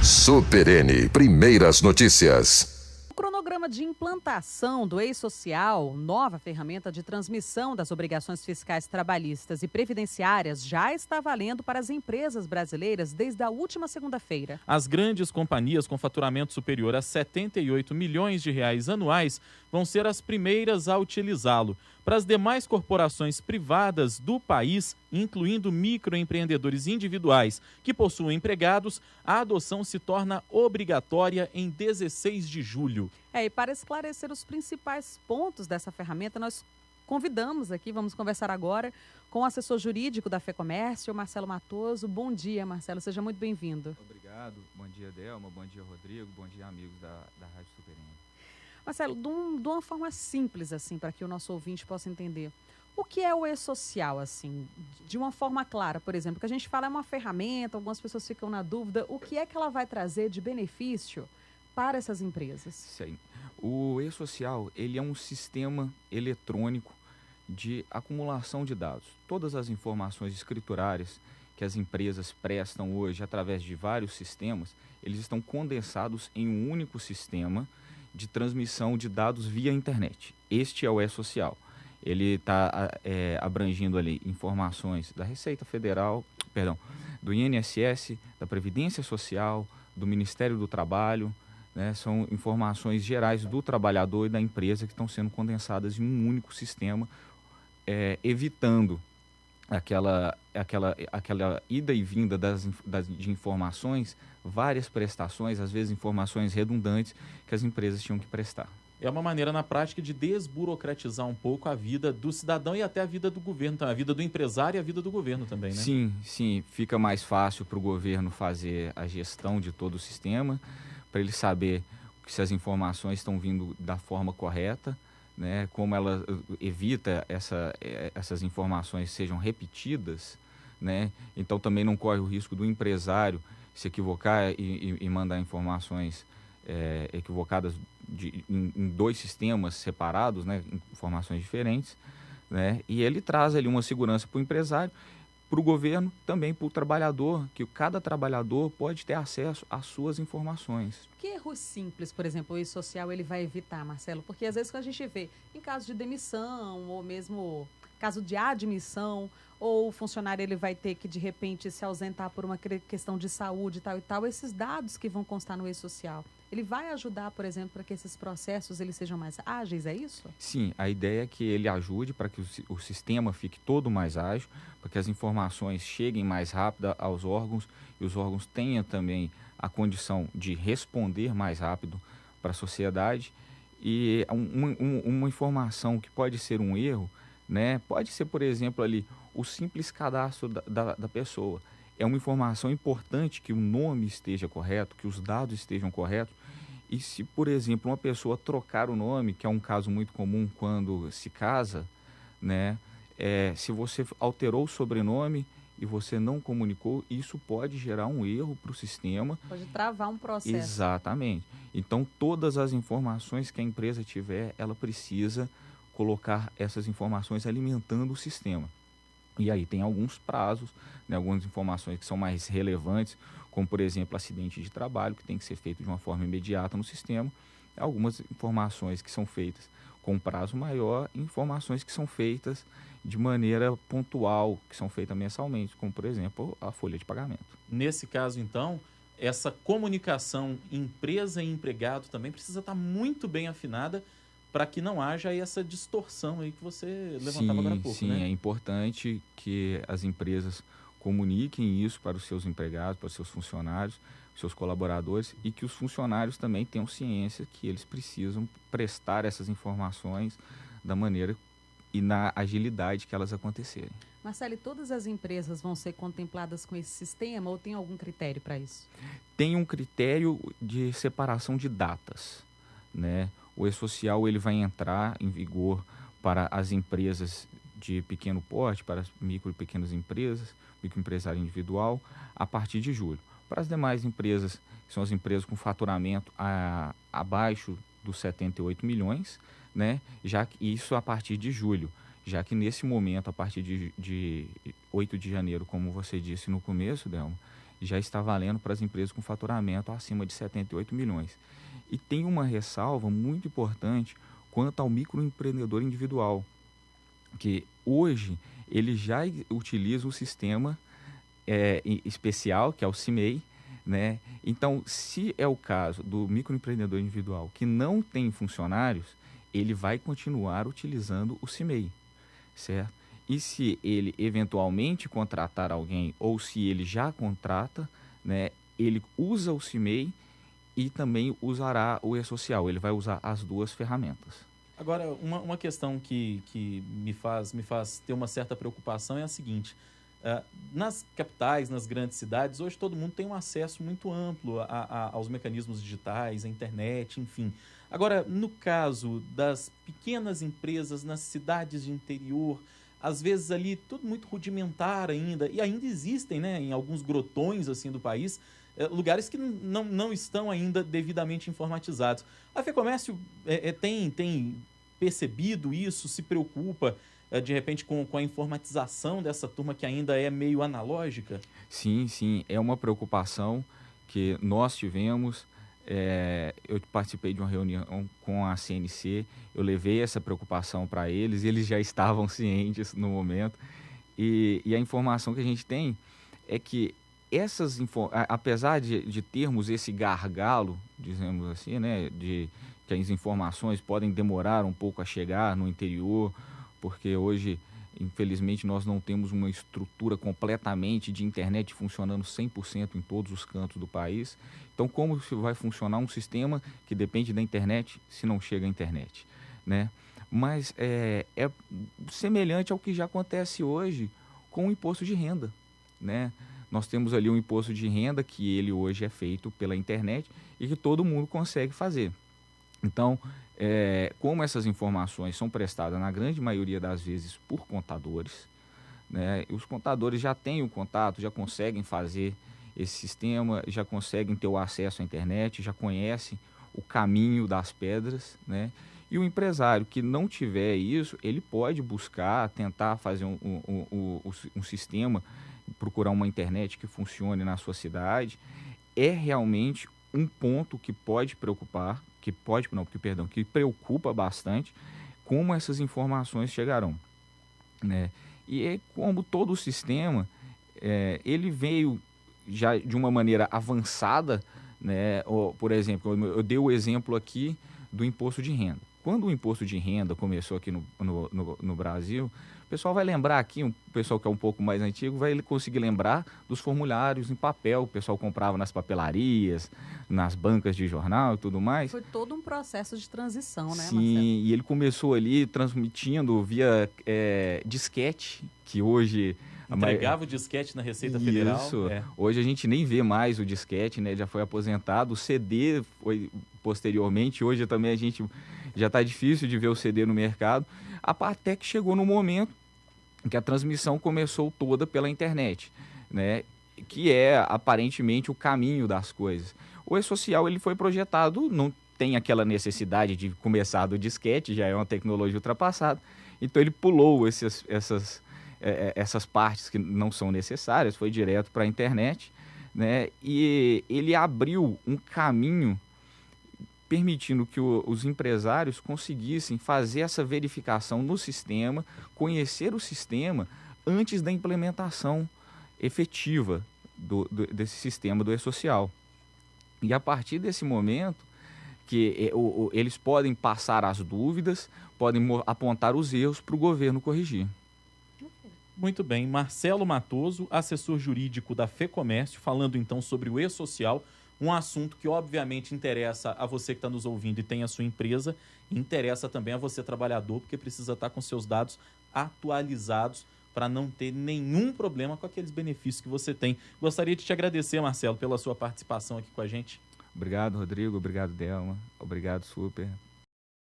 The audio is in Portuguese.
Super N, primeiras notícias. O cronograma de implantação do eSocial, nova ferramenta de transmissão das obrigações fiscais trabalhistas e previdenciárias, já está valendo para as empresas brasileiras desde a última segunda-feira. As grandes companhias com faturamento superior a 78 milhões de reais anuais vão ser as primeiras a utilizá-lo. Para as demais corporações privadas do país, incluindo microempreendedores individuais que possuem empregados, a adoção se torna obrigatória em 16 de julho. E para esclarecer os principais pontos dessa ferramenta, nós convidamos aqui, vamos conversar agora com o assessor jurídico da FEComércio, Marcelo Matoso. Bom dia, Marcelo, seja muito bem-vindo. Obrigado, bom dia, Delma, bom dia, Rodrigo, bom dia, amigos da Rádio Super N. Marcelo, de uma forma simples, assim, para que o nosso ouvinte possa entender, o que é o eSocial, assim, de uma forma clara, por exemplo, que a gente fala é uma ferramenta, algumas pessoas ficam na dúvida, o que é que ela vai trazer de benefício para essas empresas? Sim. O eSocial, ele é um sistema eletrônico de acumulação de dados. Todas as informações escriturárias que as empresas prestam hoje através de vários sistemas, eles estão condensados em um único sistema de transmissão de dados via internet. Este é o eSocial. Ele está abrangindo ali informações da Receita Federal, do INSS, da Previdência Social, do Ministério do Trabalho, né? São informações gerais do trabalhador e da empresa que estão sendo condensadas em um único sistema, evitando aquela ida e vinda de informações, várias prestações, às vezes informações redundantes que as empresas tinham que prestar. É uma maneira na prática de desburocratizar um pouco a vida do cidadão e até a vida do governo, a vida do empresário e a vida do governo também, né? Sim, fica mais fácil para o governo fazer a gestão de todo o sistema, para ele saber se as informações estão vindo da forma correta, né, como ela evita essas informações sejam repetidas, né? Então também não corre o risco do empresário se equivocar e mandar informações equivocadas em dois sistemas separados, né, informações diferentes, né? E ele traz ali uma segurança para o empresário, para o governo, também para o trabalhador, que cada trabalhador pode ter acesso às suas informações. Que erros simples, por exemplo, o eSocial ele vai evitar, Marcelo? Porque às vezes quando a gente vê em caso de demissão ou mesmo caso de admissão, ou o funcionário ele vai ter que de repente se ausentar por uma questão de saúde e tal, esses dados que vão constar no eSocial, ele vai ajudar, por exemplo, para que esses processos eles sejam mais ágeis, é isso? Sim, a ideia é que ele ajude para que o sistema fique todo mais ágil, para que as informações cheguem mais rápido aos órgãos e os órgãos tenham também a condição de responder mais rápido para a sociedade. E uma informação que pode ser um erro, né, pode ser, por exemplo, ali o simples cadastro da pessoa. É uma informação importante que o nome esteja correto, que os dados estejam corretos. E se, por exemplo, uma pessoa trocar o nome, que é um caso muito comum quando se casa, né, se você alterou o sobrenome e você não comunicou, isso pode gerar um erro para o sistema. Pode travar um processo. Exatamente. Então, todas as informações que a empresa tiver, ela precisa colocar essas informações alimentando o sistema. E aí tem alguns prazos, né, algumas informações que são mais relevantes, como, por exemplo, acidente de trabalho, que tem que ser feito de uma forma imediata no sistema. Algumas informações que são feitas com prazo maior e informações que são feitas de maneira pontual, que são feitas mensalmente, como, por exemplo, a folha de pagamento. Nesse caso, então, essa comunicação empresa e empregado também precisa estar muito bem afinada para que não haja essa distorção aí que você levantava agora há pouco, sim, né? É importante que as empresas comuniquem isso para os seus empregados, para os seus funcionários, seus colaboradores, e que os funcionários também tenham ciência que eles precisam prestar essas informações da maneira e na agilidade que elas acontecerem. Marcelo, e todas as empresas vão ser contempladas com esse sistema ou tem algum critério para isso? Tem um critério de separação de datas, né? O eSocial ele vai entrar em vigor para as empresas de pequeno porte, para as micro e pequenas empresas, microempresário individual, a partir de julho. Para as demais empresas, que são as empresas com faturamento abaixo dos 78 milhões, né? Já que isso a partir de julho, já que nesse momento, a partir de 8 de janeiro, como você disse no começo, Delma, já está valendo para as empresas com faturamento acima de 78 milhões. E tem uma ressalva muito importante quanto ao microempreendedor individual, que hoje ele já utiliza o sistema especial, que é o CIMEI, né? Então, se é o caso do microempreendedor individual que não tem funcionários, ele vai continuar utilizando o CIMEI, certo? E se ele eventualmente contratar alguém ou se ele já contrata, né, ele usa o CIMEI e também usará o e-social. Ele vai usar as duas ferramentas. Agora, uma questão que me faz ter uma certa preocupação é a seguinte: nas capitais, nas grandes cidades, hoje todo mundo tem um acesso muito amplo aos mecanismos digitais, à internet, enfim. Agora, no caso das pequenas empresas nas cidades de interior, às vezes ali tudo muito rudimentar ainda, e ainda existem, né, em alguns grotões assim do país, lugares que não estão ainda devidamente informatizados. A FEComércio tem percebido isso, se preocupa de repente com a informatização dessa turma que ainda é meio analógica? Sim, é uma preocupação que nós tivemos. Eu participei de uma reunião com a CNC, eu levei essa preocupação para eles, e eles já estavam cientes no momento. E a informação que a gente tem é que apesar de termos esse gargalo, dizemos assim, né, de que as informações podem demorar um pouco a chegar no interior, porque hoje, infelizmente, nós não temos uma estrutura completamente de internet funcionando 100% em todos os cantos do país. Então, como vai funcionar um sistema que depende da internet se não chega à internet, né? Mas é semelhante ao que já acontece hoje com o imposto de renda, né? Nós temos ali um imposto de renda que ele hoje é feito pela internet e que todo mundo consegue fazer. Então, como essas informações são prestadas, na grande maioria das vezes, por contadores, né? Os contadores já têm o contato, já conseguem fazer esse sistema, já conseguem ter o acesso à internet, já conhecem o caminho das pedras, né? E o empresário que não tiver isso, ele pode buscar, tentar fazer um sistema, procurar uma internet que funcione na sua cidade. É realmente um ponto que pode preocupar, que preocupa bastante, como essas informações chegarão, né? E como todo o sistema, ele veio já de uma maneira avançada, né? Por exemplo, eu dei o exemplo aqui do imposto de renda. Quando o imposto de renda começou aqui no Brasil, o pessoal vai lembrar aqui, o pessoal que é um pouco mais antigo vai conseguir lembrar dos formulários em papel, o pessoal comprava nas papelarias, nas bancas de jornal e tudo mais. Foi todo um processo de transição, né, Sim, Marcelo? e ele começou ali transmitindo via disquete, que hoje... Entregava o disquete na Receita Federal. Isso. Hoje a gente nem vê mais o disquete, né? Já foi aposentado. O CD foi posteriormente. Hoje também a gente já está difícil de ver o CD no mercado. Até que chegou no momento que a transmissão começou toda pela internet, né? Que é aparentemente o caminho das coisas. O e-social ele foi projetado, não tem aquela necessidade de começar do disquete, já é uma tecnologia ultrapassada. Então ele pulou essas partes que não são necessárias, foi direto para a internet, né? E ele abriu um caminho permitindo que os empresários conseguissem fazer essa verificação no sistema, conhecer o sistema antes da implementação efetiva desse sistema do e-social. E a partir desse momento, que eles podem passar as dúvidas, podem apontar os erros para o governo corrigir. Muito bem. Marcelo Matoso, assessor jurídico da FEComércio, falando então sobre o e-social, um assunto que obviamente interessa a você que está nos ouvindo e tem a sua empresa, e interessa também a você trabalhador, porque precisa estar com seus dados atualizados para não ter nenhum problema com aqueles benefícios que você tem. Gostaria de te agradecer, Marcelo, pela sua participação aqui com a gente. Obrigado, Rodrigo. Obrigado, Delma. Obrigado, Super.